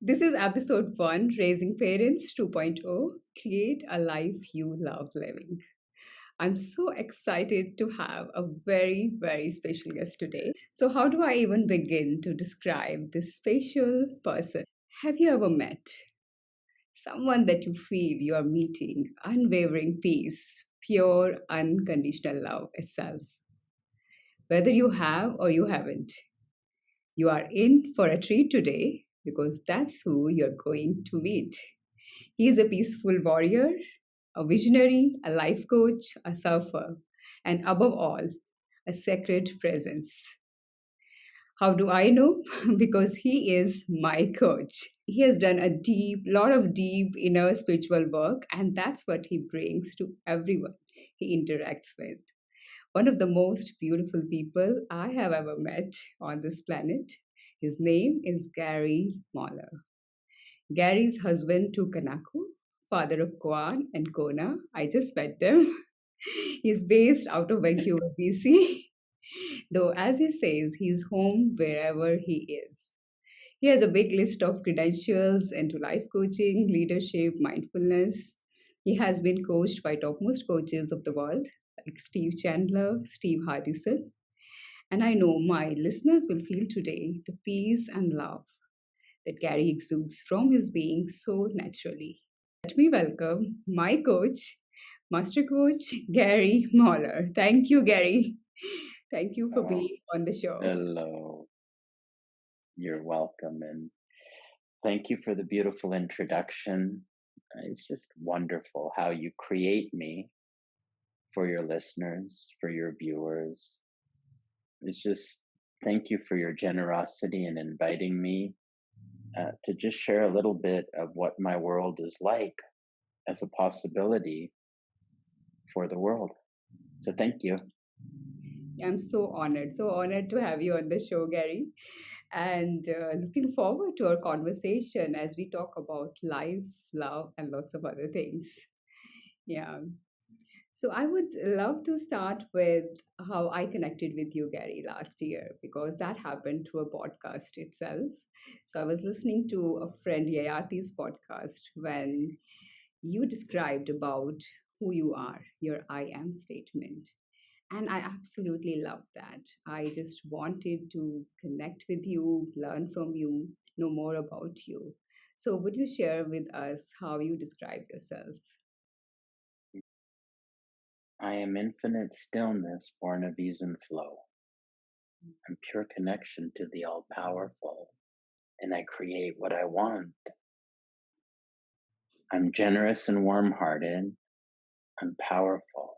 This is episode 1, Raising Parents 2.0, Create a Life You Love Living. I'm so excited to have a very, very special guest today. So, how do I even begin to describe this special person? Have you ever met someone that you feel you are meeting unwavering peace, pure, unconditional love itself? Whether you have or you haven't, you are in for a treat today because that's who you're going to meet. He is a peaceful warrior, a visionary, a life coach, a surfer, and above all, a sacred presence. How do I know? Because he is my coach. He has done a lot of deep inner spiritual work, and that's what he brings to everyone he interacts with. One of the most beautiful people I have ever met on this planet. His name is Gary Mahler. Gary's husband to Kanaku, father of Kwan and Kona. I just met them. He's based out of Vancouver, BC. Though, as he says, he's home wherever he is. He has a big list of credentials into life coaching, leadership, mindfulness. He has been coached by topmost coaches of the world like Steve Chandler, Steve Hardison. And I know my listeners will feel today the peace and love that Gary exudes from his being so naturally. Let me welcome my coach, Master Coach Gary Mahler. Thank you, Gary. Thank you for Oh, being on the show. hello. You're welcome. And thank you for the beautiful introduction. It's just wonderful how you create me for your listeners, for your viewers. It's just thank you for your generosity in inviting me to just share a little bit of what my world is like as a possibility for the world. So thank you. I'm so honored to have you on the show, Gary. And looking forward to our conversation as we talk about life, love, and lots of other things. Yeah. So I would love to start with how I connected with you, Gary, last year, because that happened through a podcast itself. So I was listening to a friend Yayati's podcast when you described about who you are, your I am statement. And I absolutely love that. I just wanted to connect with you, learn from you, know more about you. So would you share with us how you describe yourself? I am infinite stillness born of ease and flow. I'm pure connection to the all powerful, and I create what I want. I'm generous and warm hearted. I'm powerful.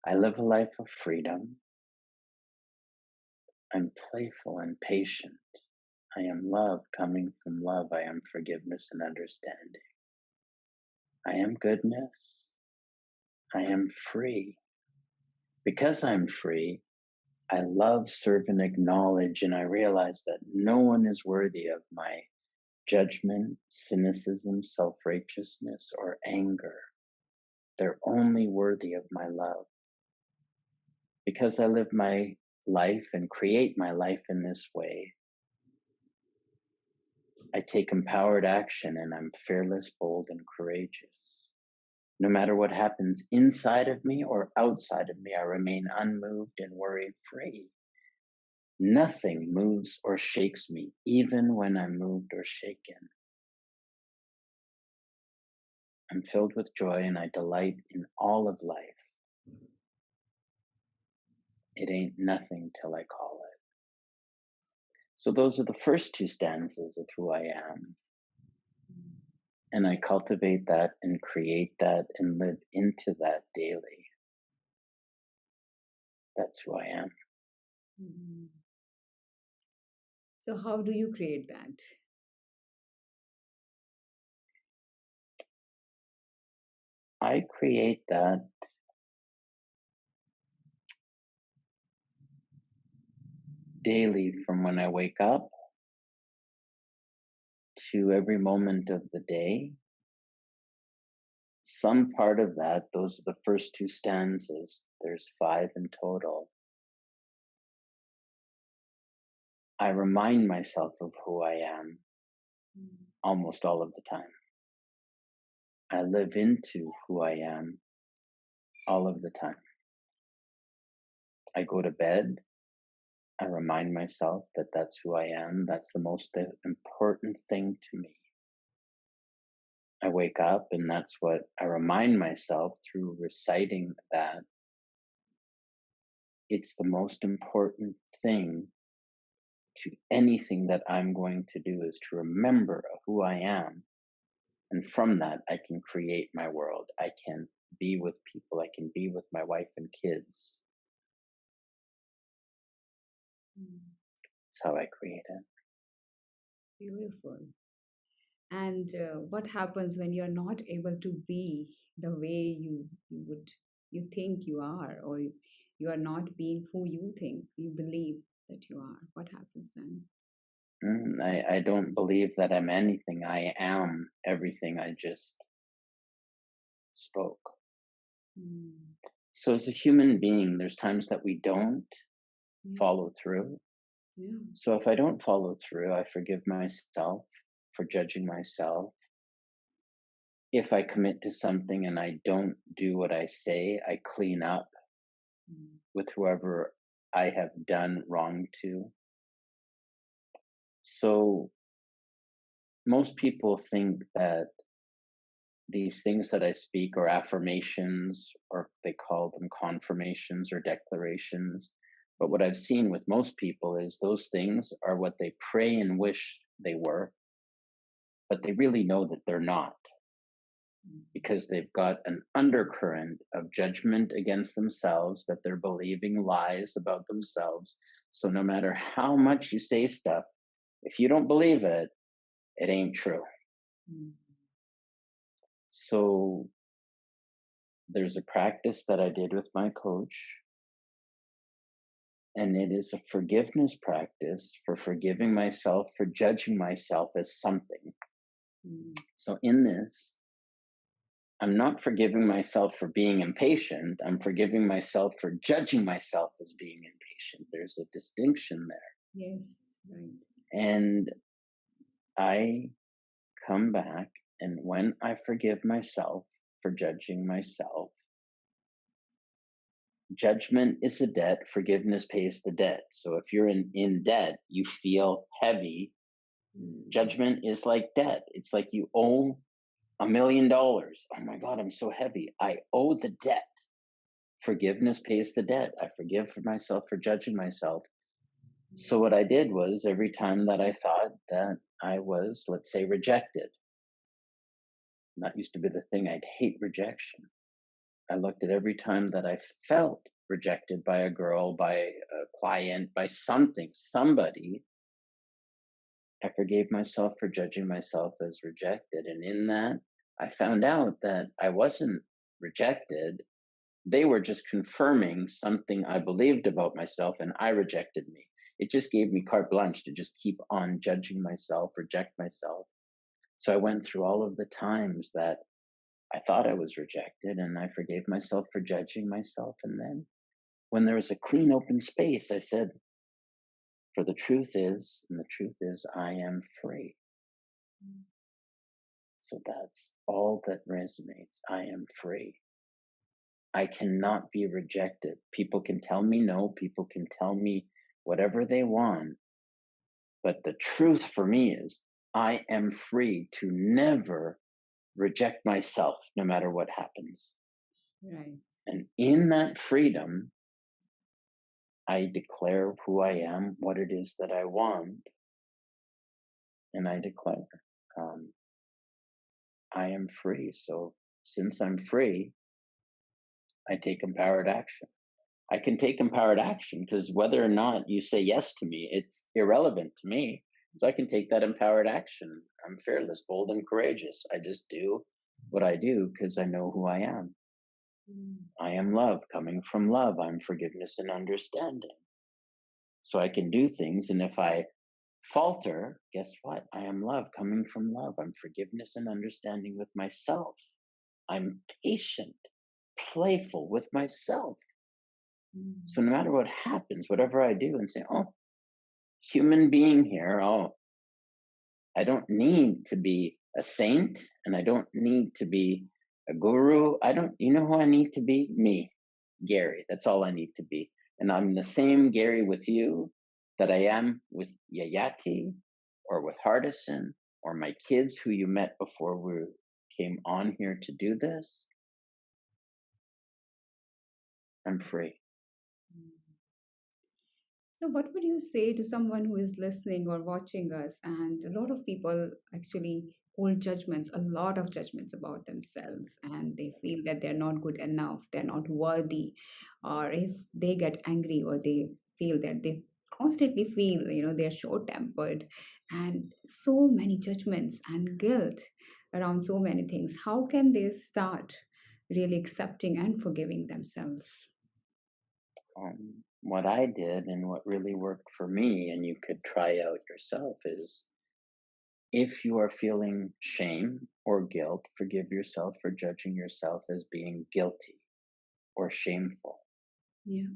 I live a life of freedom. I'm playful and patient. I am love coming from love. I am forgiveness and understanding. I am goodness. I am free. Because I'm free, I love, serve, and acknowledge, and I realize that no one is worthy of my judgment, cynicism, self righteousness, or anger. They're only worthy of my love. Because I live my life and create my life in this way, I take empowered action and I'm fearless, bold, and courageous. No matter what happens inside of me or outside of me, I remain unmoved and worry free. Nothing moves or shakes me, even when I'm moved or shaken. I'm filled with joy and I delight in all of life. It ain't nothing till I call it. So those are the first two stanzas of who I am. And I cultivate that and create that and live into that daily. That's who I am. Mhm. So, how do you create that? I create that daily from when I wake up to every moment of the day. Some part of that, those are the first two stanzas, there's five in total. I remind myself of who I am almost all of the time. I live into who I am all of the time. I go to bed, I remind myself that that's who I am. That's the most important thing to me. I wake up, and that's what I remind myself through reciting that. It's the most important thing to anything that I'm going to do is to remember who I am. And from that, I can create my world. I can be with people. I can be with my wife and kids. Mm. That's how I create it. Beautiful. And what happens when you're not able to be the way you think you are, or you are not being who you think you believe that you are? What happens then? I don't believe that I'm anything. I am everything I just spoke. Mm. So, as a human being, there's times that we don't Yeah. follow through. Yeah. So, if I don't follow through, I forgive myself for judging myself. If I commit to something and I don't do what I say, I clean up Mm. with whoever I have done wrong to. So, most people think that these things that I speak are affirmations, or they call them confirmations or declarations. But what I've seen with most people is those things are what they pray and wish they were, but they really know that they're not, Mm. because they've got an undercurrent of judgment against themselves, that they're believing lies about themselves. So no matter how much you say stuff, if you don't believe it, it ain't true. Mm. So there's a practice that I did with my coach, and it is a forgiveness practice for forgiving myself for judging myself as something. Mm. So in this, I'm not forgiving myself for being impatient. I'm forgiving myself for judging myself as being impatient. There's a distinction there. Yes, right. And I come back, and when I forgive myself for judging myself, judgment is a debt, forgiveness pays the debt. So if you're in debt, you feel heavy. Mm. Judgment is like debt. It's like you owe $1 million. Oh my God, I'm so heavy. I owe the debt. Forgiveness pays the debt. I forgive for myself for judging myself. So what I did was, every time that I thought that I was, let's say, rejected, and that used to be the thing, I'd hate rejection. I looked at every time that I felt rejected by a girl, by a client, by something, somebody, I forgave myself for judging myself as rejected. And in that, I found out that I wasn't rejected. They were just confirming something I believed about myself, and I rejected me. It just gave me carte blanche to just keep on judging myself, reject myself. So I went through all of the times that I thought I was rejected, and I forgave myself for judging myself. And then when there was a clean, open space, I said, for the truth is, and the truth is, I am free. So that's all that resonates. I am free. I cannot be rejected. People can tell me no, people can tell me whatever they want. But the truth for me is, I am free to never reject myself, no matter what happens. Right. And in that freedom, I declare who I am, what it is that I want, and I declare, um, I am free. So since I'm free, I take empowered action. I can take empowered action because whether or not you say yes to me, it's irrelevant to me. So I can take that empowered action. I'm fearless, bold, and courageous. I just do what I do because I know who I am. Mm. I am love, coming from love. I'm forgiveness and understanding. So I can do things. And if I falter, guess what? I am love, coming from love. I'm forgiveness and understanding with myself. I'm patient, playful with myself. So Mm. no matter what happens, whatever I do, and say, oh, human being here, oh, I don't need to be a saint and I don't need to be a guru. I don't, you know who I need to be? Me, Gary. That's all I need to be. And I'm the same Gary with you that I am with Yayati or with Hardison or my kids who you met before we came on here to do this. I'm free. So, what would you say to someone who is listening or watching us? And a lot of people actually hold judgments, a lot of judgments about themselves, and they feel that they're not good enough, they're not worthy, or if they get angry or they feel that they constantly feel, they're short tempered, and so many judgments and guilt around so many things. How can they start really accepting and forgiving themselves? What I did and what really worked for me, and you could try out yourself, is if you are feeling shame or guilt, forgive yourself for judging yourself as being guilty or shameful. Yeah.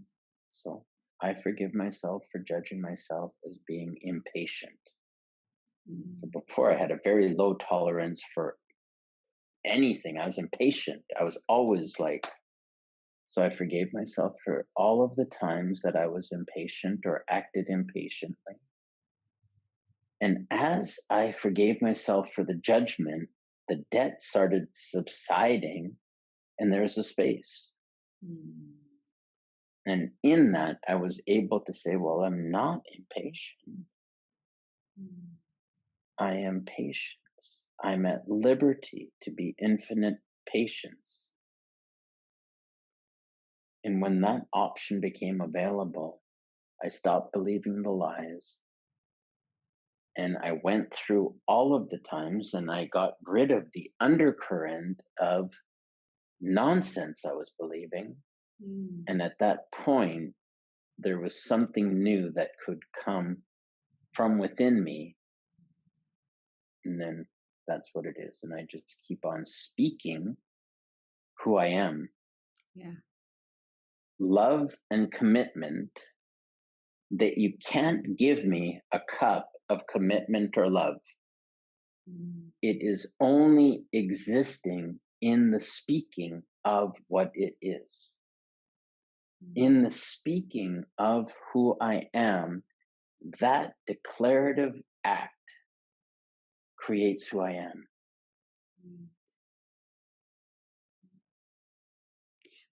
So I forgive myself for judging myself as being impatient. So Mm. before I had a very low tolerance for anything. I was impatient. I was always like, so I forgave myself for all of the times that I was impatient or acted impatiently. And as I forgave myself for the judgment, the debt started subsiding and there was a space. Mm. And in that, I was able to say, well, I'm not impatient. Mm. I am patience. I'm at liberty to be infinite patience. And when that option became available, I stopped believing the lies and I went through all of the times and I got rid of the undercurrent of nonsense I was believing. Mm. And at that point, there was something new that could come from within me. And then that's what it is. And I just keep on speaking who I am. Yeah. Love and commitment, that you can't give me a cup of commitment or love. Mm. It is only existing in the speaking of what it is. Mm. In the speaking of who I am, that declarative act creates who I am. Mm.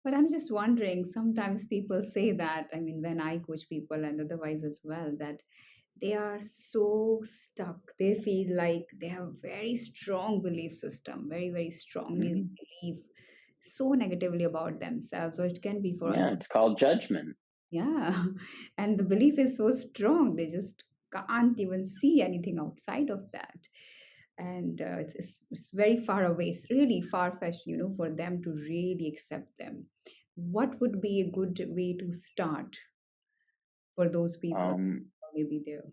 But I'm just wondering, sometimes people say that, I mean, when I coach people and otherwise as well, that they are so stuck. They feel like they have very strong belief system, very, very strongly they Mhm. believe so negatively about themselves, or it can be for Yeah, other. it's called judgment. Yeah. And the belief is so strong, they just can't even see anything outside of that. And it's very far away. It's really far fetched, for them to really accept them. What would be a good way to start for those people? Um, Maybe there.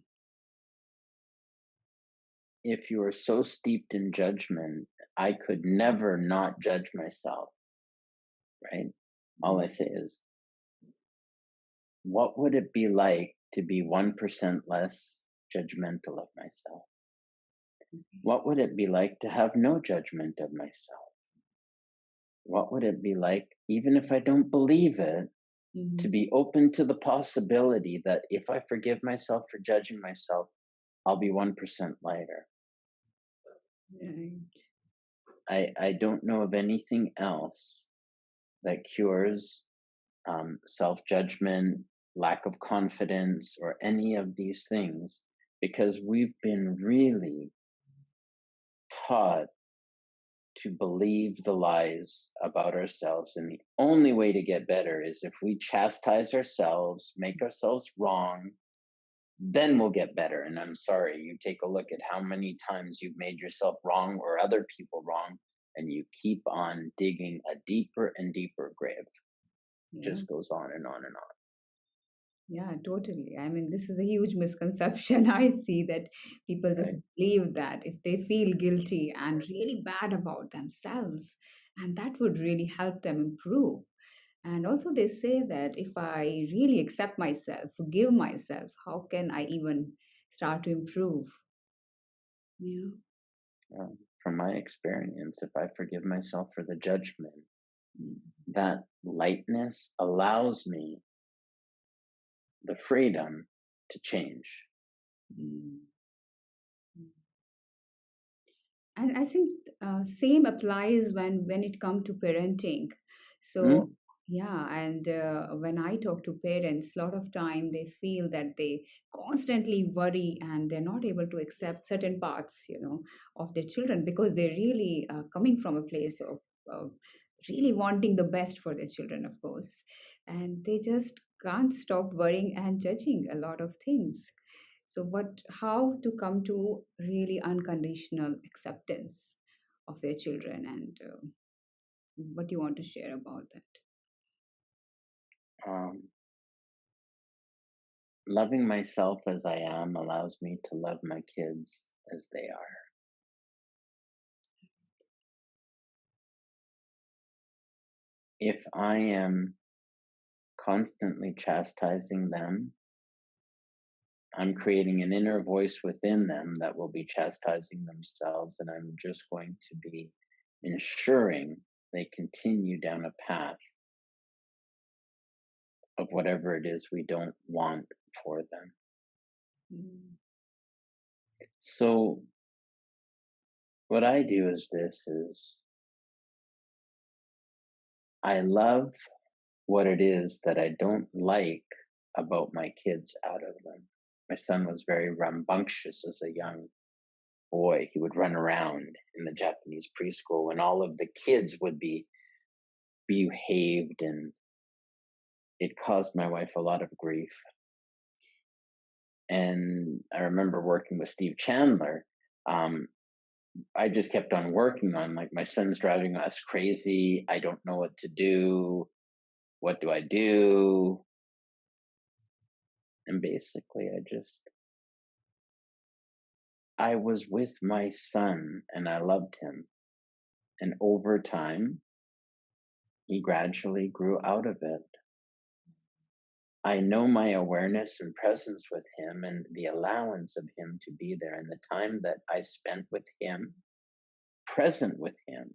if you are so steeped in judgment, I could never not judge myself, right? All I Mm. say is, what would it be like to be 1% less judgmental of myself? What would it be like to have no judgment of myself? What would it be like, even if I don't believe it, to Mhm. be open to the possibility that if I forgive myself for judging myself, I'll be 1% lighter? Right. I don't know of anything else that cures self judgment, lack of confidence, or any of these things, because we've been really taught to believe the lies about ourselves. And the only way to get better is if we chastise ourselves, make ourselves wrong, then we'll get better. And I'm sorry, you take a look at how many times you've made yourself wrong or other people wrong, and you keep on digging a deeper and deeper grave. Yeah. Just goes on and on and on. Yeah, totally. I mean, this is a huge misconception. I see that people just Right. believe that if they feel guilty and really bad about themselves, and that would really help them improve. And also, they say that if I really accept myself, forgive myself, how can I even start to improve? Yeah. From my experience, if I forgive myself for the judgment, that lightness allows me the freedom to change. Mm. And I think same applies when it come to parenting. So Mm? yeah, and when I talk to parents, a lot of time they feel that they constantly worry and they're not able to accept certain parts, of their children, because they're really coming from a place of uh, really wanting the best for their children, of course, and they just can't stop worrying and judging a lot of things. So, how to come to really unconditional acceptance of their children, and what do you want to share about that? Um, Loving myself as I am allows me to love my kids as they are. If I am constantly chastising them, I'm creating an inner voice within them that will be chastising themselves, and I'm just going to be ensuring they continue down a path of whatever it is we don't want for them. Mm. So what I do is this is I love what it is that I don't like about my kids out of them. My son was very rambunctious as a young boy. He would run around in the Japanese preschool and all of the kids would be behaved, and it caused my wife a lot of grief. And I remember working with Steve Chandler. Um, I just kept on working on, like, my son's driving us crazy. I don't know what to do. What do I do? And basically, I was with my son and I loved him. And over time, he gradually grew out of it. I know my awareness and presence with him and the allowance of him to be there and the time that I spent with him, present with him,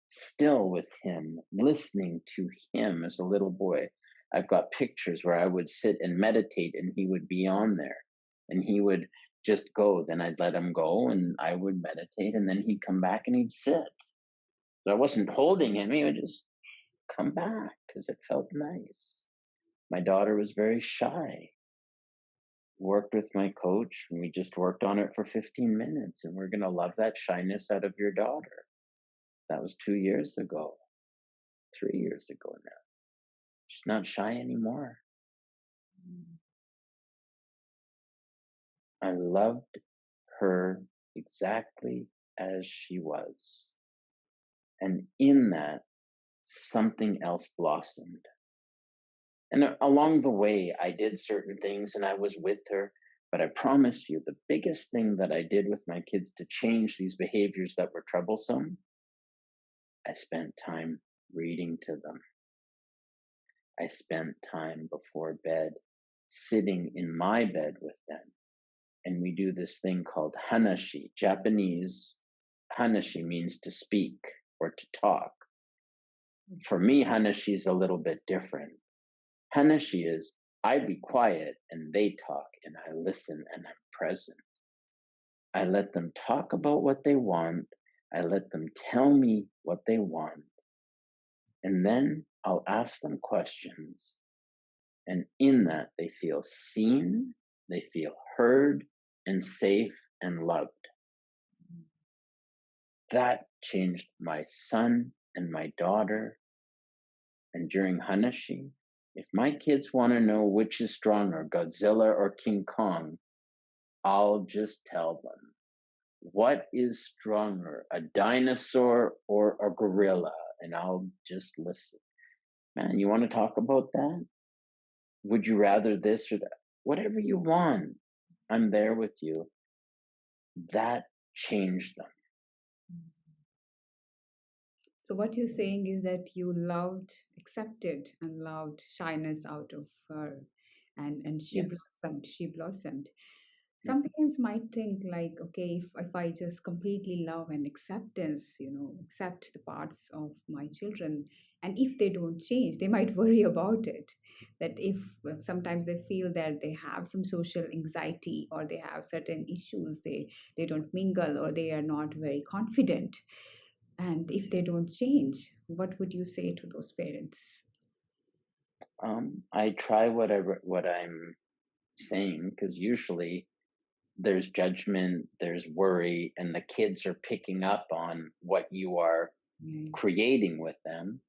still with him, listening to him as a little boy. I've got pictures where I would sit and meditate and he would be on there and he would just go. Then I'd let him go and I would meditate and then he'd come back and he'd sit. So I wasn't holding him, he would just come back because it felt nice. My daughter was very shy. Worked with my coach and we just worked on it for 15 minutes and we're going to love that shyness out of your daughter. That was 2 years ago, 3 years ago now. She's not shy anymore. I loved her exactly as she was. And in that, something else blossomed. And along the way, I did certain things and I was with her. But I promise you, the biggest thing that I did with my kids to change these behaviors that were troublesome, I spent time reading to them. I spent time before bed sitting in my bed with them. And we do this thing called hanashi. Japanese hanashi means to speak or to talk. For me, hanashi is a little bit different. Hanashi is I be quiet and they talk and I listen and I'm present. I let them talk about what they want. I let them tell me what they want. And then I'll ask them questions. And in that, they feel seen, they feel heard, and safe and loved. That changed my son and my daughter. And during Hanashi, if my kids want to know which is stronger, Godzilla or King Kong, I'll just tell them. What is stronger, a dinosaur or a gorilla? And I'll just listen. Man, you want to talk about that? Would you rather this or that? Whatever you want, I'm there with you. That changed them. So what you're saying is that you loved, accepted, and loved shyness out of her, and she Yes. blossomed. She blossomed. some parents might think like, okay, if I just completely love and acceptance, accept the parts of my children, and if they don't change, they might worry about it. That if sometimes they feel that they have some social anxiety or they have certain issues, they don't mingle or they are not very confident, and if they don't change, what would you say to those parents? I try what I'm saying, because usually there's judgment, there's worry, and the kids are picking up on what you are Right. creating with them.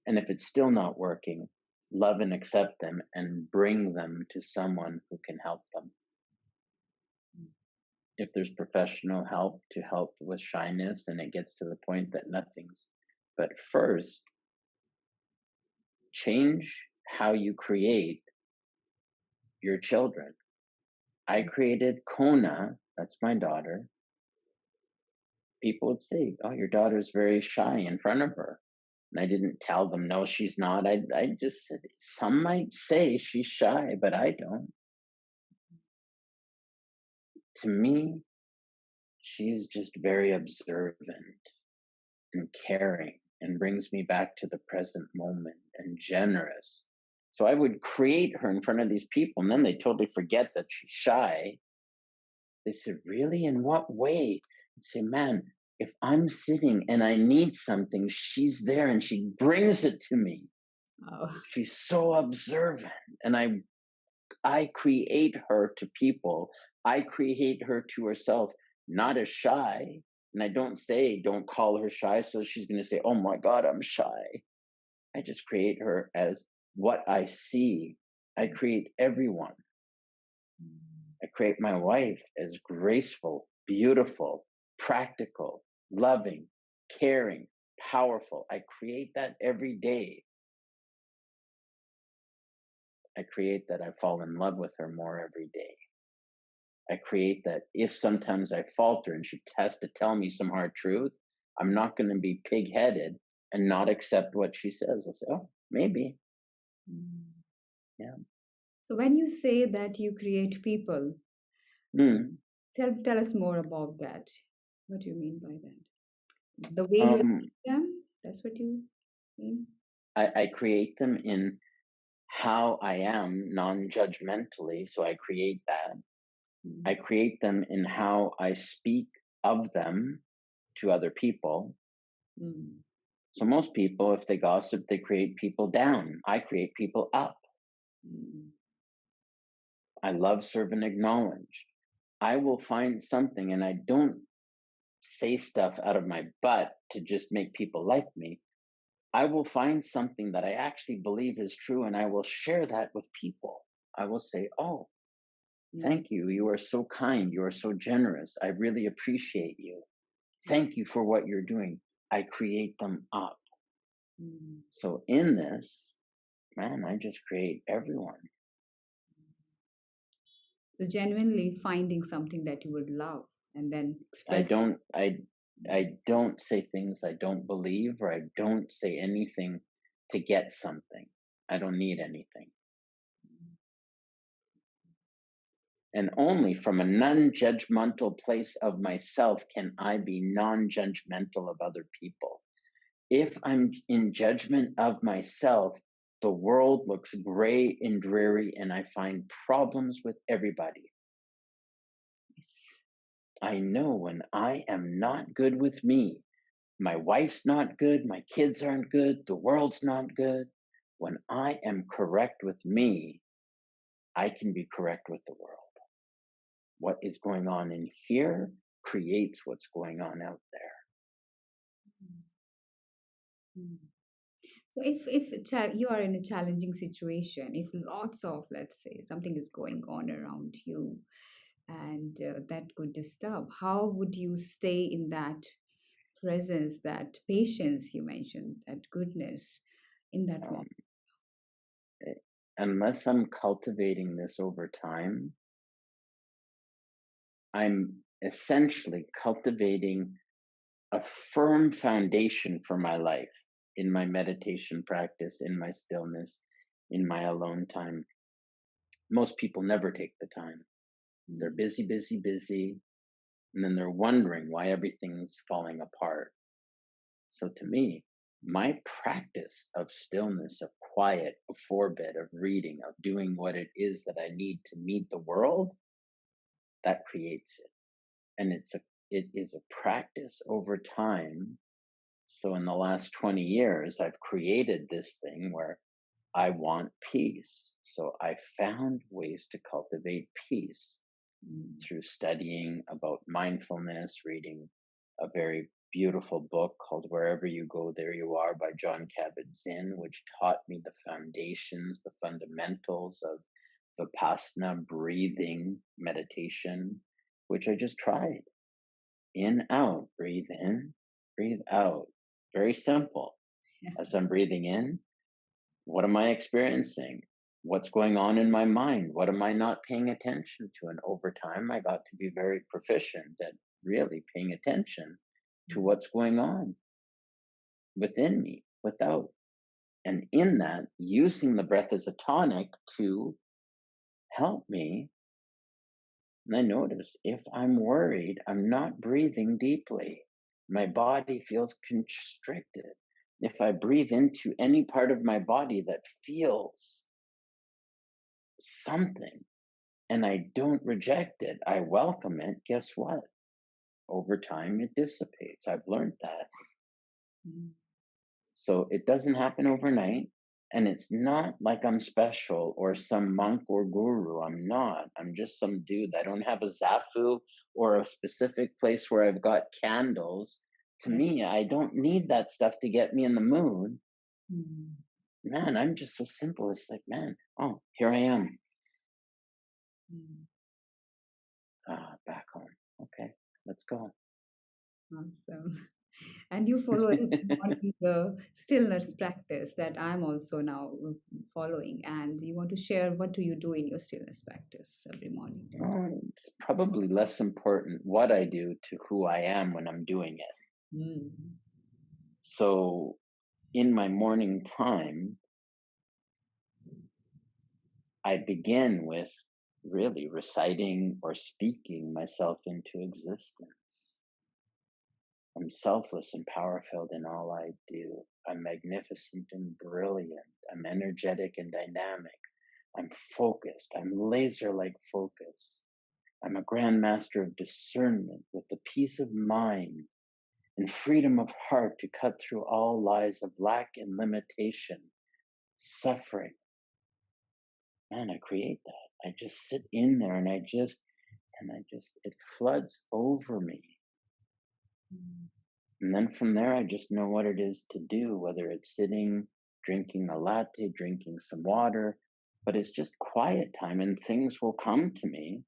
And if it's still not working, love and accept them and bring them to someone who can help them. If there's professional help to help with shyness and it gets to the point that nothing's, but first, change how you create your children. I created Kona, that's my daughter. People would say, "Oh, your daughter's very shy in front of her." And I didn't tell them, "No, she's not." I just said, "Some might say she's shy, but I don't. To me, she's just very observant and caring and brings me back to the present moment and generous." So I would create her in front of these people, and then they totally forget that she's shy. They said, "Really? In what way?" I say, "Man, if I'm sitting and I need something, she's there and she brings it to me. Oh. She's so observant." And I create her to people. I create her to herself, not as shy. And I don't say, don't call her shy. So she's going to say, "Oh my God, I'm shy." I just create her as what I see. I create everyone. I create my wife as graceful, beautiful, practical, loving, caring, powerful. I create that every day. I create that I fall in love with her more every day. I create that if sometimes I falter and she has to tell me some hard truth, I'm not going to be pig headed and not accept what she says. I'll say, "Oh, maybe." Mm. Yeah. So when you say that you create people, Mm. tell us more about that. What do you mean by that? The way you Um, see them, that's what you mean? I create them in how I am non judgmentally. So I create that. I Mm. create them in how I speak of them to other people. Mm. So most people, if they gossip, they create people down. I create people up. Mm. I love, serve, and acknowledge. I will find something, and I don't say stuff out of my butt to just make people like me. I will find something that I actually believe is true, and I will share that with people. I will say, "Oh, Mm. thank you. You are so kind. You are so generous. I really appreciate you. Thank you for what you're doing." I create them up. Mm. So in this, man, I just create everyone. So genuinely finding something that you would love and then I express. don't I I don't say things I don't believe, or I don't say anything to get something. I don't need anything. And only from a non-judgmental place of myself can I be non-judgmental of other people. If I'm in judgment of myself, the world looks gray and dreary, and I find problems with everybody. Yes. I know when I am not good with me, my wife's not good, my kids aren't good, the world's not good. When I am correct with me, I can be correct with the world. What is going on in here creates what's going on out there. Mm. So if you are in a challenging situation, if lots of, let's say, something is going on around you, and that could disturb, how would you stay in that presence, that patience you mentioned, that goodness in that Um, moment? eh, Unless I'm cultivating this over time, I'm essentially cultivating a firm foundation for my life in my meditation practice, in my stillness, in my alone time. Most people never take the time. They're mm, busy, busy, busy, and then they're wondering why everything's falling apart. So to me, my practice of stillness, of quiet, of forbid, of reading, of doing what it is that I need to meet the world, that creates it. And it is a practice over time. So in the last 20 years, I've created this thing where I want peace. So I found ways to cultivate peace mm, through studying about mindfulness, reading a very beautiful book called Wherever You Go, There You Are by John Kabat-Zinn, which taught me the foundations, the fundamentals of Vipassana breathing meditation, which I just tried. In, out, breathe in, breathe out. Very simple. yeah, As I'm breathing in, what am I experiencing? What's going on in my mind? What am I not paying attention to? And over time, I got to be very proficient at really paying attention to mm, what's going on within me, without. And in that, using the breath as a tonic to help me. And I notice if I'm worried, I'm not breathing deeply. My body feels constricted. If I breathe into any part of my body that feels something and I don't reject it, I welcome it, guess what? Over time, it dissipates. I've learned that. mm, So it doesn't happen overnight. And it's not like I'm special or some monk or guru. I'm not. I'm just some dude. I don't have a zafu or a specific place where I've got candles. To yeah, me, I don't need that stuff to get me in the mood. mm, Man, I'm just so simple. It's like, man, oh, here I am. mm. Back home. Okay, let's go. Awesome. And you follow every morning the stillness practice that I'm also now following. And you want to share what do you do in your stillness practice every morning? It's probably less important what I do to who I am when I'm doing it. Mm, So in my morning time, I begin with really reciting or speaking myself into existence. I'm selfless and power filled in all I do. I'm magnificent and brilliant. I'm energetic and dynamic. I'm focused. I'm laser like focused. I'm a grand master of discernment with the peace of mind and freedom of heart to cut through all lies of lack and limitation, suffering. Man, I create that. I just sit in there it floods over me. mm, And then from there, I just know what it is to do, whether it's sitting, drinking a latte, drinking some water, but it's just quiet time and things will come to me.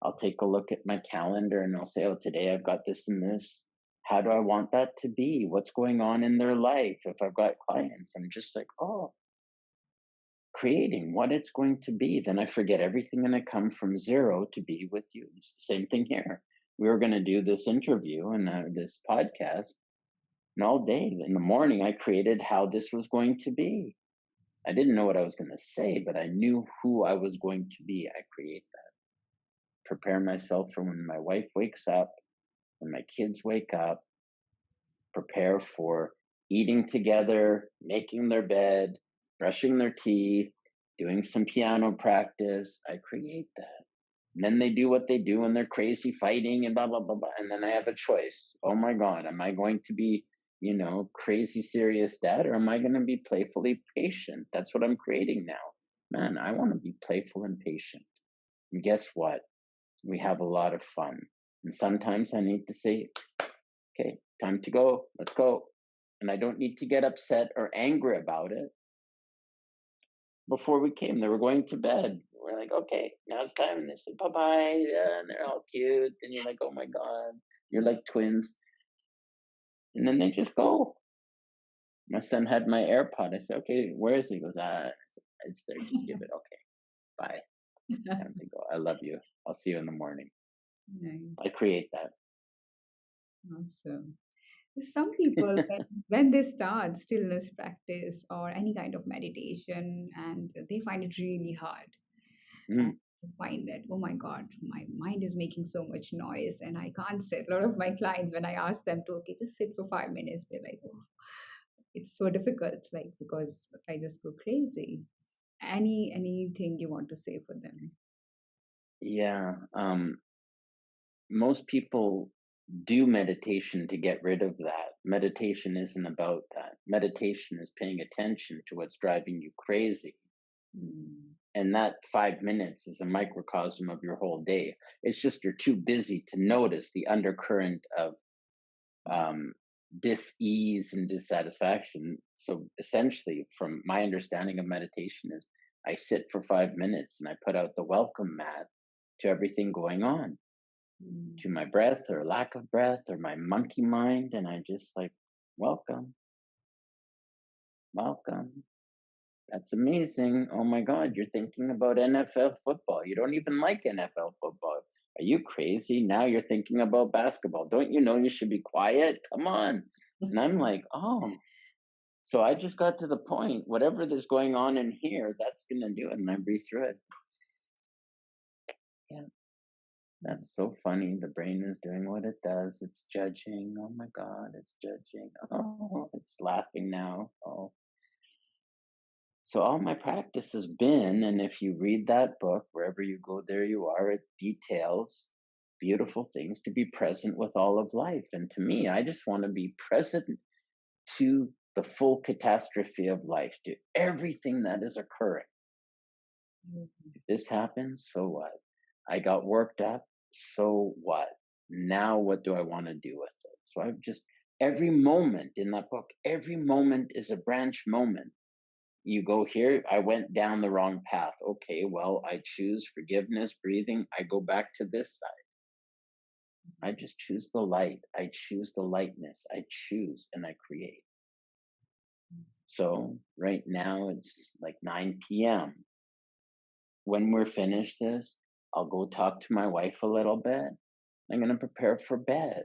I'll take a look at my calendar and I'll say, oh, today I've got this and this. How do I want that to be? What's going on in their life? If I've got clients, I'm just like, oh, creating what it's going to be. Then I forget everything and I come from zero to be with you. It's the same thing here. We were going to do this interview and this podcast, and all day in the morning, I created how this was going to be. I didn't know what I was going to say, but I knew who I was going to be. I create that. Prepare myself for when my wife wakes up, when my kids wake up, prepare for eating together, making their bed, brushing their teeth, doing some piano practice. I create that. And then they do what they do and they're crazy fighting and blah, blah, blah, blah. And then I have a choice. Oh my God, am I going to be, crazy serious dad or am I going to be playfully patient? That's what I'm creating now. Man, I want to be playful and patient. And guess what? We have a lot of fun. And sometimes I need to say, okay, time to go. Let's go. And I don't need to get upset or angry about it. Before we came, they were going to bed. We're like, okay, now it's time. And they said, bye bye. Yeah, and they're all cute. And you're like, oh my God, you're like twins. And then they just go. My son had my AirPod. I said, okay, where is he? He goes, it's there. Just give it. Okay, bye. Time to go. I love you. I'll see you in the morning. nice. I create that. Awesome. Some people, when they start stillness practice or any kind of meditation, and they find it really hard. And Mm. find that, oh my God, my mind is making so much noise and I can't sit. A lot of my clients, when I ask them to, okay, just sit for 5 minutes, they're like, oh, it's so difficult, like, because I just go crazy. Anything you want to say for them? Yeah. Most people do meditation to get rid of that. Meditation isn't about that. Meditation is paying attention to what's driving you crazy. Mm. And that 5 minutes is a microcosm of your whole day. It's just you're too busy to notice the undercurrent of um, dis-ease and dissatisfaction. So essentially, from my understanding of meditation, is I sit for 5 minutes and I put out the welcome mat to everything going on, Mm. to my breath or lack of breath or my monkey mind, and I just like, welcome, welcome. That's amazing. Oh my God, you're thinking about NFL football. You don't even like NFL football. Are you crazy? Now you're thinking about basketball. Don't you know you should be quiet? Come on. And I'm like, oh. So I just got to the point, whatever is going on in here, that's going to do it. And I breathe through it. Yeah, that's so funny. The brain is doing what it does. It's judging. Oh my God, it's judging. Oh, it's laughing now. Oh. So all my practice has been, and if you read that book, wherever you go, there you are, it details beautiful things to be present with all of life. And to me, I just want to be present to the full catastrophe of life, to everything that is occurring. Mhm. If this happens, so what? I got worked up, so what? Now what do I want to do with it? So I've just, every moment in that book, every moment is a branch moment. You go here, I went down the wrong path. Okay, well, I choose forgiveness, breathing. I go back to this side. I just choose the light. I choose the lightness. I choose and I create. So right now it's like 9 p.m. When we're finished this, I'll go talk to my wife a little bit. I'm going to prepare for bed.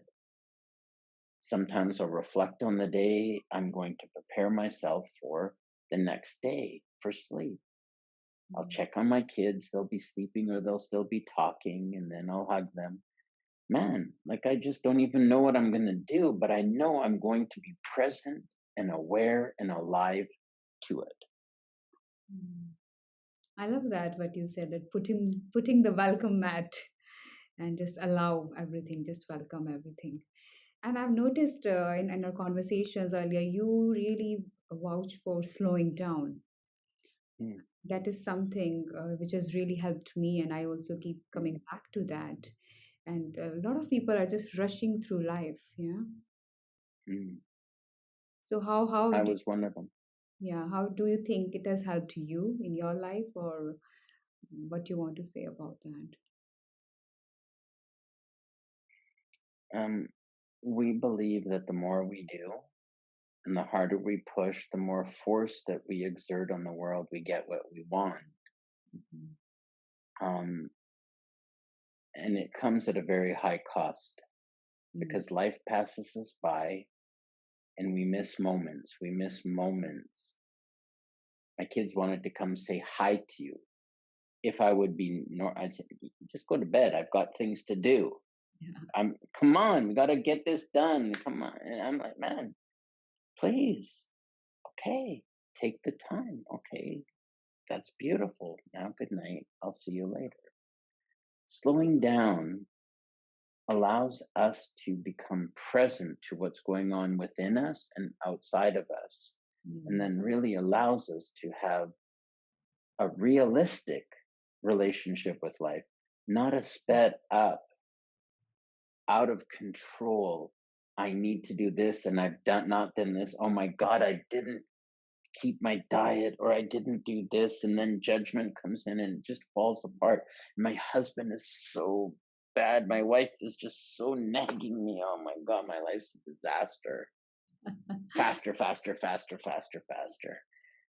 Sometimes I'll reflect on the day. I'm going to prepare myself for the next day for sleep. I'll check on my kids. They'll be sleeping or they'll still be talking, and then I'll hug them. Man, like I just don't even know what I'm going to do, but I know I'm going to be present and aware and alive to it. Mm. I love that what you said, that putting the welcome mat and just allow everything, just welcome everything. And I've noticed in our conversations earlier, you really vouch for slowing down. Mm, That is something which has really helped me, and I also keep mm, coming back to that. And a lot of people are just rushing through life. Yeah. mm. So how I do was one of them. yeah, how do you think it has helped you in your life, or what you want to say about that? Um, we believe that the more we do and the harder we push, the more force that we exert on the world, we get what we want. Mhm. Um, and it comes at a very high cost Mm. because life passes us by and we miss moments. We miss moments. My kids wanted to come say hi to you. If I would be, I'd say, just go to bed. I've got things to do. Yeah. Come on, we got to get this done. Come on. And I'm like, man, please. Okay. Take the time. Okay. That's beautiful. Now, good night. I'll see you later. Slowing down allows us to become present to what's going on within us and outside of us, and Mm. then really allows us to have a realistic relationship with life, not a sped up, out of control. I need to do this and I've done not done this. Oh my God, I didn't keep my diet or I didn't do this. And then judgment comes in and it just falls apart. My husband is so bad. My wife is just so nagging me. Oh my God, my life's a disaster. Faster, faster, faster, faster, faster.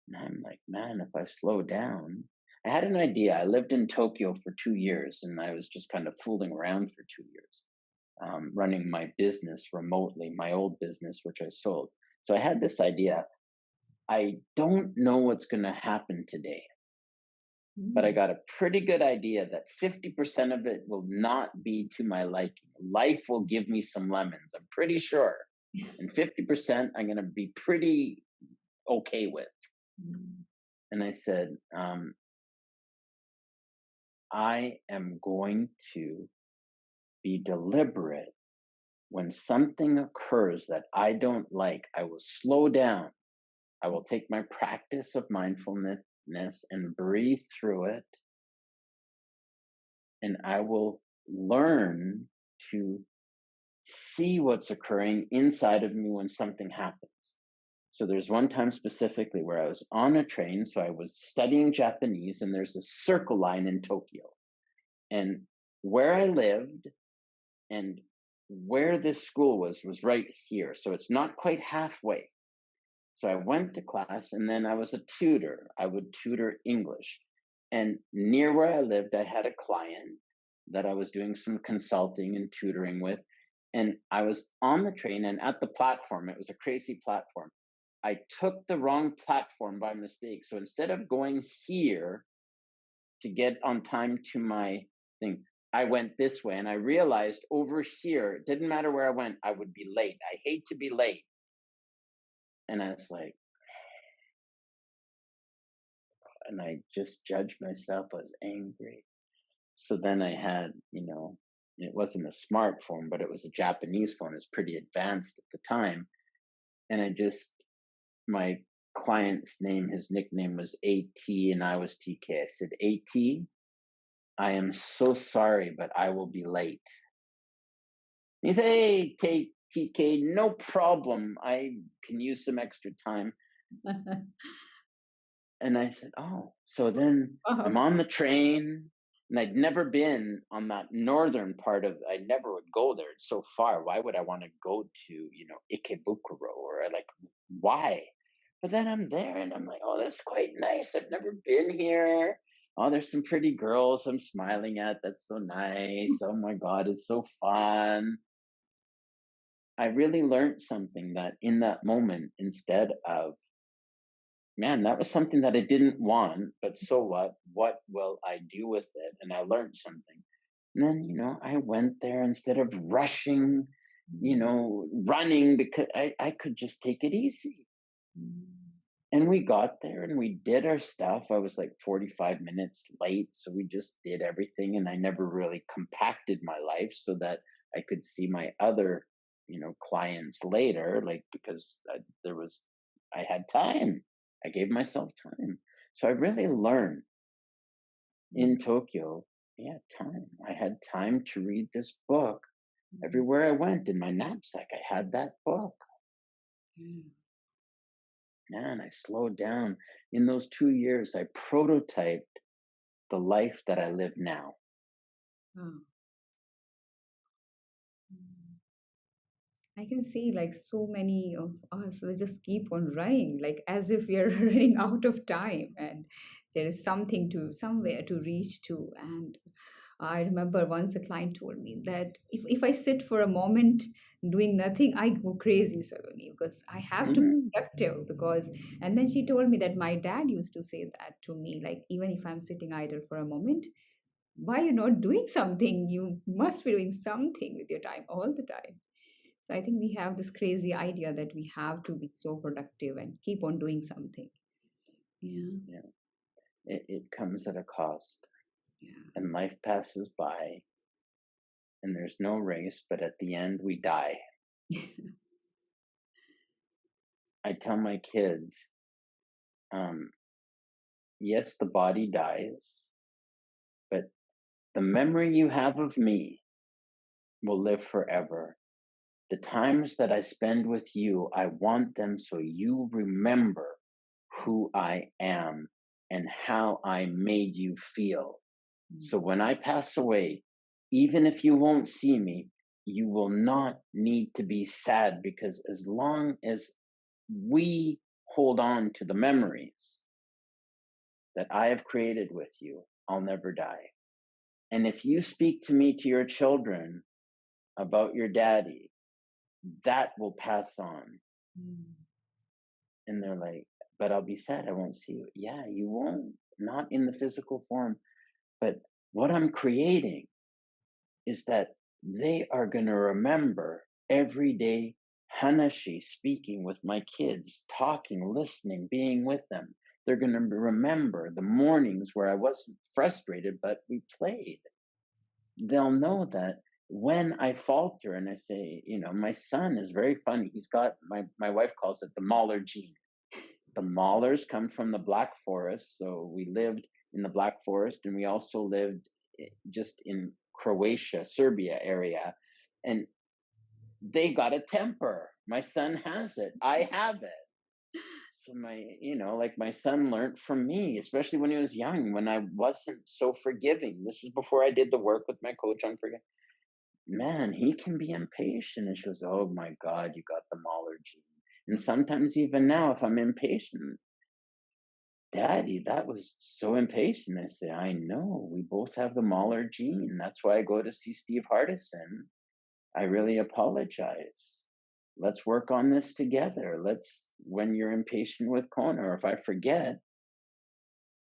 And I'm like, man, if I slow down, I had an idea. I lived in Tokyo for 2 years and I was just kind of fooling around for 2 years, running my business remotely, my old business, which I sold. So I had this idea. I don't know what's going to happen today. but I Mm. got a pretty good idea that 50% of it will not be to my liking. Life will give me some lemons, I'm pretty sure. And 50% I'm going to be pretty okay with. Mm. And I said, I am going to be deliberate. When something occurs that I don't like, I will slow down. I will take my practice of mindfulness and breathe through it. And I will learn to see what's occurring inside of me when something happens. So there's one time specifically where I was on a train. So I was studying Japanese, and there's a circle line in Tokyo. And where I lived and where this school was right here. So it's not quite halfway. So I went to class, and then I was a tutor. I would tutor English. And near where I lived, I had a client that I was doing some consulting and tutoring with. And I was on the train, and at the platform, it was a crazy platform. I took the wrong platform by mistake. So instead of going here to get on time to my thing, I went this way, and I realized over here, it didn't matter where I went, I would be late. I hate to be late. And I was like, and I just judged myself. I was angry. So then I had, it wasn't a smartphone, but it was a Japanese phone. It was pretty advanced at the time. And my client's name, his nickname was AT, and I was TK. I said, AT, I am so sorry, but I will be late. He said, hey, TK, no problem. I can use some extra time. And I said, oh, so then I'm Wow. on the train, and I'd never been on that northern part of, I never would go there. It's so far. Why would I want to go to, Ikebukuro, or like, why? But then I'm there, and I'm like, oh, that's quite nice. I've never been here. Oh, there's some pretty girls I'm smiling at. That's so nice. Oh my God, it's so fun. I really learned something, that in that moment, instead of, man, that was something that I didn't want, but so what? What will I do with it? And I learned something. And then, I went there instead of rushing, Mm. running, because I could just take it easy. Mm. And we got there, and we did our stuff. I was like 45 minutes late. So we just did everything. And I never really compacted my life so that I could see my other, clients later, like, because I had time. I gave myself time. So I really learned Mm. in Tokyo, yeah, time. I had time to read this book. Mm. Everywhere I went in my knapsack, I had that book. Mm. Man, I slowed down. In those 2 years, I prototyped the life that I live now. Wow. Mm. I can see like so many of us will just keep on running, like as if we are running out of time, and there is something to somewhere to reach to. And I remember once a client told me that if I sit for a moment doing nothing, I go crazy, Saloni, because I have to be Hmm. productive. Because, and then she told me that my dad used to say that to me, like, even if I'm sitting idle for a moment, why you're not doing something? You must be doing something with your time all the time. So I think we have this crazy idea that we have to be so productive and keep on doing something. Yeah, Yeah, it comes at a cost, yeah. and life passes by, and there's no race, but at the end, we die. I tell my kids, um, yes, the body dies, but the memory you have of me will live forever. The times that I spend with you, I want them so you remember who I am and how I made you feel. So when I pass away, even if you won't see me, you will not need to be sad, because as long as we hold on to the memories that I have created with you, I'll never die. And if you speak to me to your children about your daddy, that will pass on. Mm. And they're like, but I'll be sad. I won't see you. Yeah, you won't. not in the physical form, but what I'm creating is that they are going to remember every day Hanashi speaking with my kids, talking, listening, being with them. They're going to remember the mornings where I wasn't frustrated, but we played. They'll know that when I falter and I say, my son is very funny. He's got, my wife calls it the Mahler gene. The Mahlers come from the Black Forest. So we lived in the Black Forest, and we also lived just in Croatia, Serbia area. And they got a temper. My son has it. I have it. So like my son learned from me, especially when he was young, when I wasn't so forgiving. This was before I did the work with my coach on forgiving. Man, he can be impatient. And she goes, oh my God, you got the Mahler gene. And sometimes even now, if I'm impatient, Daddy, that was so impatient. I say, I know, we both have the Mahler gene. That's why I go to see Steve Hardison. I really apologize. Let's work on this together. When you're impatient with Kona, or if I forget,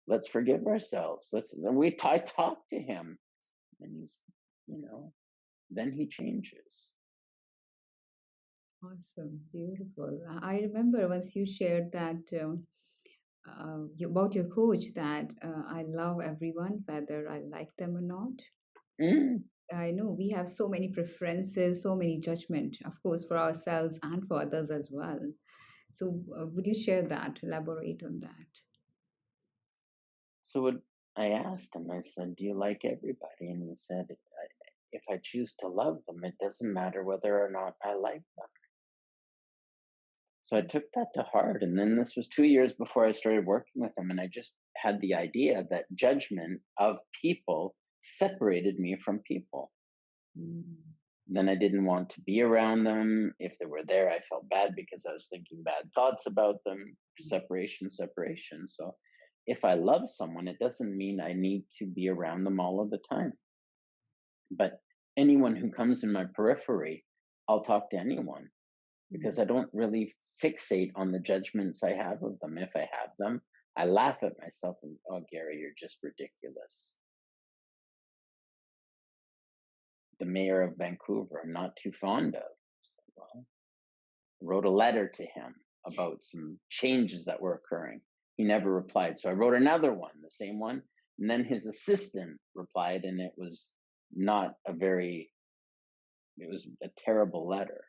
let's forgive ourselves. I talk to him, and he's, then he changes. Awesome, beautiful. I remember once you shared that about your coach that I love everyone, whether I like them or not. Mm. I know we have so many preferences, so many judgment, of course, for ourselves and for others as well. So, would you share that? Elaborate on that. So I asked him, I said, do you like everybody? And he said, if I choose to love them, it doesn't matter whether or not I like them. So I took that to heart. And then this was 2 years before I started working with him. And I just had the idea that judgment of people separated me from people. Mm. Then I didn't want to be around them. If they were there, I felt bad because I was thinking bad thoughts about them. Separation, separation. So if I love someone, it doesn't mean I need to be around them all of the time. But anyone who comes in my periphery, I'll talk to anyone because I don't really fixate on the judgments I have of them. If I have them, I laugh at myself and, oh, Gary, you're just ridiculous. The mayor of Vancouver, I'm not too fond of. So, well, wrote a letter to him about some changes that were occurring. He never replied. So I wrote another one, the same one. And then his assistant replied, and it was it was a terrible letter.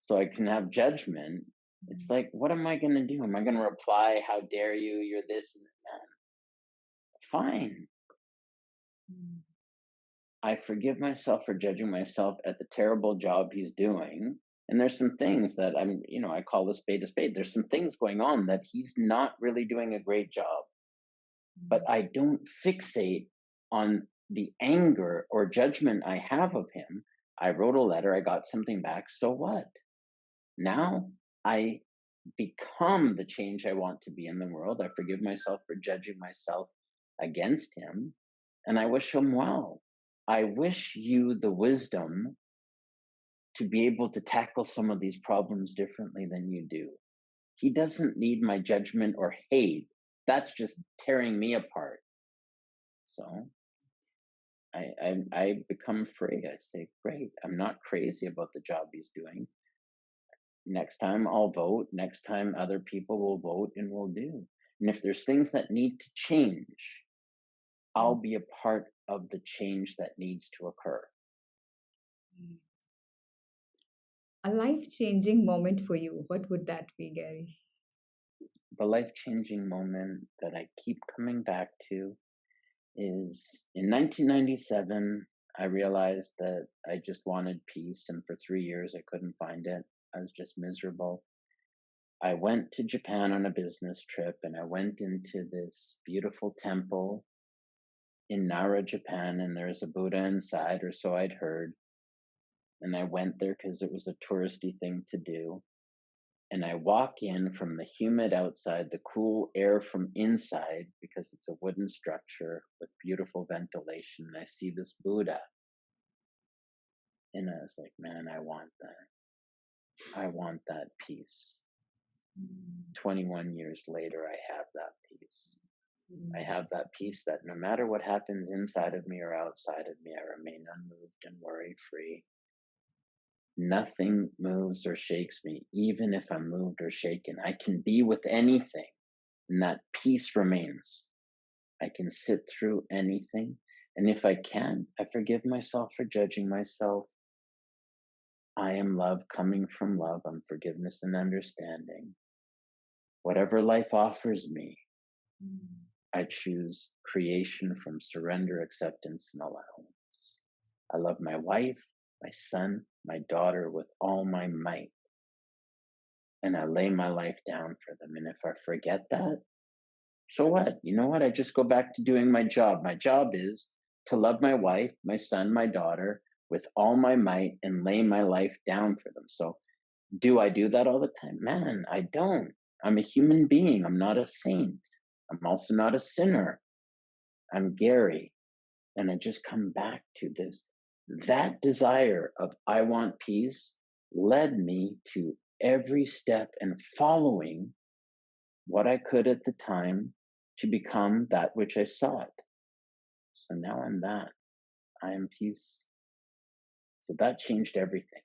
So I can have judgment. It's like, what am I going to do? Am I going to reply, how dare you? You're this and that. Fine. Mm. I forgive myself for judging myself at the terrible job he's doing. And there's some things that I call a spade a spade. There's some things going on that he's not really doing a great job. But I don't fixate on the anger or judgment I have of him. I wrote a letter, I got something back. So what? Now I become the change I want to be in the world. I forgive myself for judging myself against him, and I wish him well. I wish you the wisdom to be able to tackle some of these problems differently than you do. He doesn't need my judgment or hate. That's just tearing me apart. So I become free. I say, great. I'm not crazy about the job he's doing. Next time I'll vote. Next time other people will vote, and we'll do. And if there's things that need to change, I'll be a part of the change that needs to occur. A life-changing moment for you. What would that be, Gary? The life-changing moment that I keep coming back to is in 1997, I realized that I just wanted peace. And for 3 years, I couldn't find it. I was just miserable. I went to Japan on a business trip, and I went into this beautiful temple in Nara, Japan, and there's a Buddha inside, or so I'd heard. And I went there because it was a touristy thing to do. And I walk in from the humid outside, the cool air from inside, because it's a wooden structure with beautiful ventilation. And I see this Buddha. And I was like, man, I want that. I want that peace. 21 years later, I have that peace. I Mm. have that peace that no matter what happens inside of me or outside of me, I remain unmoved and worry free. Nothing moves or shakes me, even if I'm moved or shaken. I can be with anything, and that peace remains. I can sit through anything. And if I can, I forgive myself for judging myself. I am love coming from love. I'm forgiveness and understanding. Whatever life offers me, Mm. I choose creation from surrender, acceptance, and allowance. I love my wife, my son, my daughter with all my might, and I lay my life down for them. And if I forget that, so what? You know what? I just go back to doing my job. My job is to love my wife, my son, my daughter with all my might and lay my life down for them. So, do I do that all the time? Man, I don't. I'm a human being. I'm not a saint. I'm also not a sinner. I'm Gary. And I just come back to this. That desire of I want peace led me to every step and following what I could at the time to become that which I sought. So now I'm that. I am peace. So that changed everything.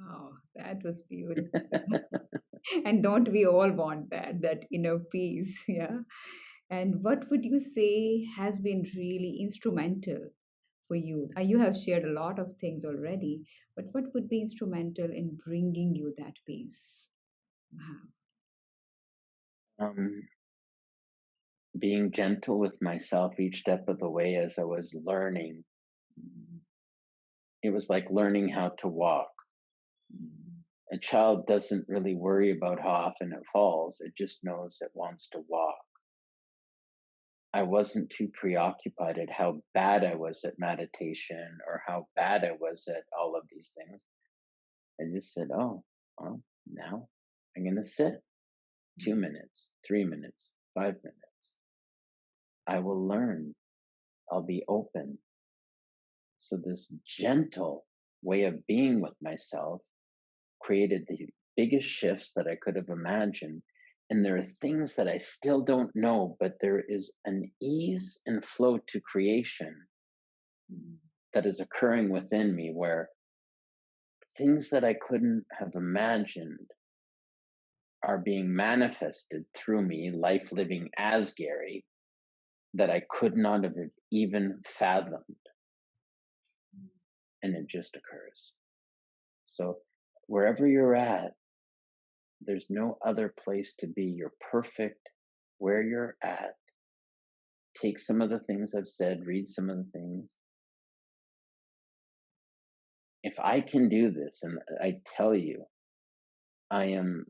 Oh, that was beautiful. And don't we all want that, that inner peace? Yeah. And what would you say has been really instrumental for you? You have shared a lot of things already, but what would be instrumental in bringing you that peace? Wow. um, being gentle with myself each step of the way as I was learning. Mm, It was like learning how to walk. mm, A child doesn't really worry about how often it falls, it just knows it wants to walk. I wasn't too preoccupied at how bad I was at meditation or how bad I was at all of these things. I just said, oh, well, now I'm going to sit 2 minutes, 3 minutes, 5 minutes. I will learn. I'll be open. So, this gentle way of being with myself created the biggest shifts that I could have imagined. And there are things that I still don't know, but there is an ease and flow to creation mm, that is occurring within me where things that I couldn't have imagined are being manifested through me, life living as Gary, that I could not have even fathomed. And it just occurs. So, wherever you're at, there's no other place to be. You're perfect where you're at. Take some of the things I've said, read some of the things. If I can do this, and I tell you, I am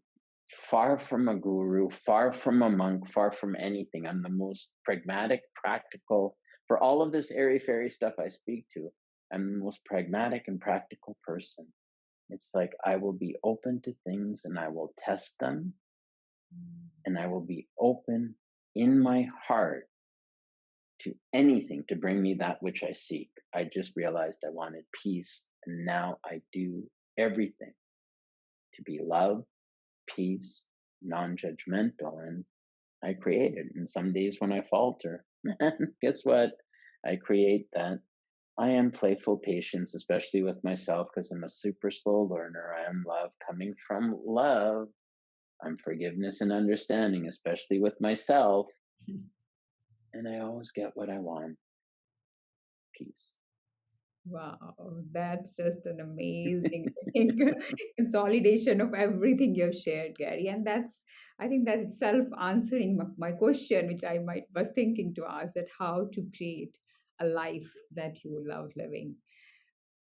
far from a guru, far from a monk, far from anything. I'm the most pragmatic, practical, for all of this airy fairy stuff I speak to, I'm the most pragmatic and practical person. It's like I will be open to things and I will test them mm. and I will be open in my heart to anything to bring me that which I seek. I just realized I wanted peace, and now I do everything to be love, peace, non judgmental, and I create it. And some days when I falter, guess what? I create that. I am playful patience, especially with myself, because I'm a super slow learner. I am love coming from love. I'm forgiveness and understanding, especially with myself. And I always get what I want, peace. Wow, that's just an amazing consolidation of everything you've shared, Gary. And that's, I think that itself answering my question, which I might was thinking to ask, that how to create a life that you love living.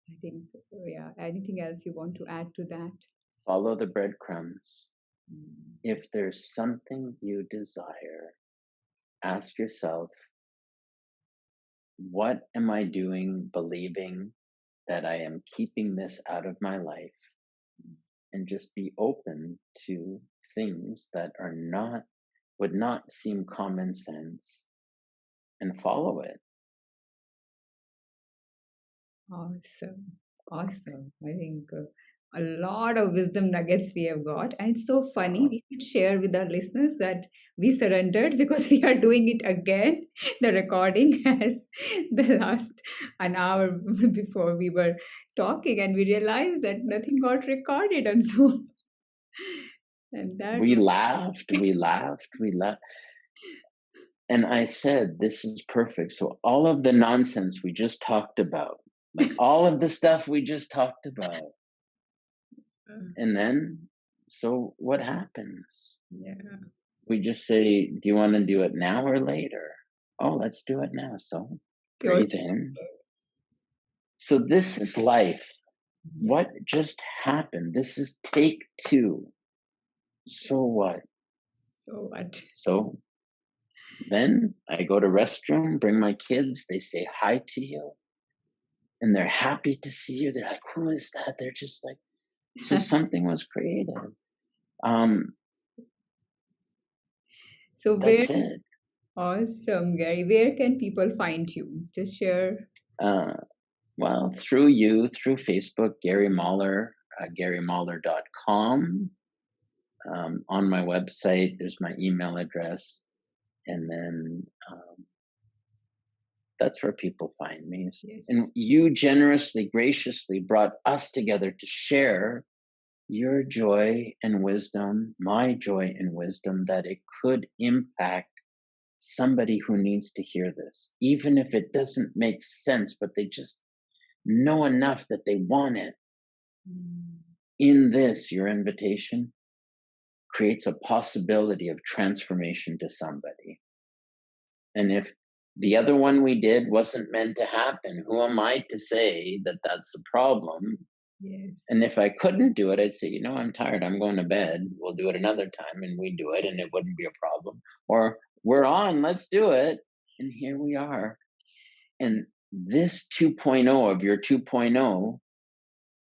I think, yeah, anything else you want to add to that? Follow the breadcrumbs. Mm. If there's something you desire, ask yourself, what am I doing, believing that I am keeping this out of my life? And just be open to things that are not, would not seem common sense and follow it. Awesome. Awesome. I think a lot of wisdom nuggets we have got. And it's so funny. We could share with our listeners that we surrendered because we are doing it again. The recording has the last an hour before we were talking, and we realized that nothing got recorded on Zoom. And that We was laughed, we laughed, we laughed. And I said, this is perfect. So all of the nonsense we just talked about, like all of the stuff we just talked about, and then, so what happens? yeah. We just say, do you want to do it now or later? Oh, let's do it now. So Pure breathe in. So this is life. yeah. What just happened? This is take two. So what? So what? So then I go to restroom, bring my kids, they say hi to you, and they're happy to see you. They're like, who is that? They're just like, so something was created. Um, So where that's it. awesome, Gary. Where can people find you? Just share. Uh, well, through you, through Facebook, Gary Mahler, GaryMahler.com. On my website, there's my email address. And then that's where people find me. And Yes. you generously, graciously brought us together to share your joy and wisdom, my joy and wisdom, that it could impact somebody who needs to hear this, even if it doesn't make sense, but they just know enough that they want it. Mm. In this, your invitation creates a possibility of transformation to somebody. And if the other one we did wasn't meant to happen, who am I to say that that's a problem? Yes. And if I couldn't do it, I'd say, I'm tired. I'm going to bed. We'll do it another time. And we do it and it wouldn't be a problem. Or we're on, let's do it. And here we are. And this 2.0 of your 2.0,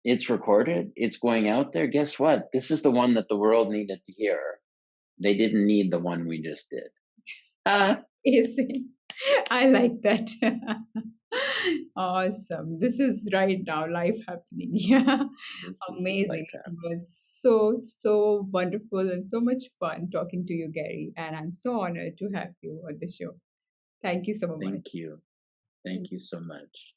it's recorded, it's going out there. Guess what? This is the one that the world needed to hear. They didn't need the one we just did. Ah, Amazing. I like that. Awesome. This is right now life happening. Yeah. this is Amazing. like It was so, so wonderful and so much fun talking to you, Gary. And I'm so honored to have you on the show. Thank you so much. thank you. Thank you so much.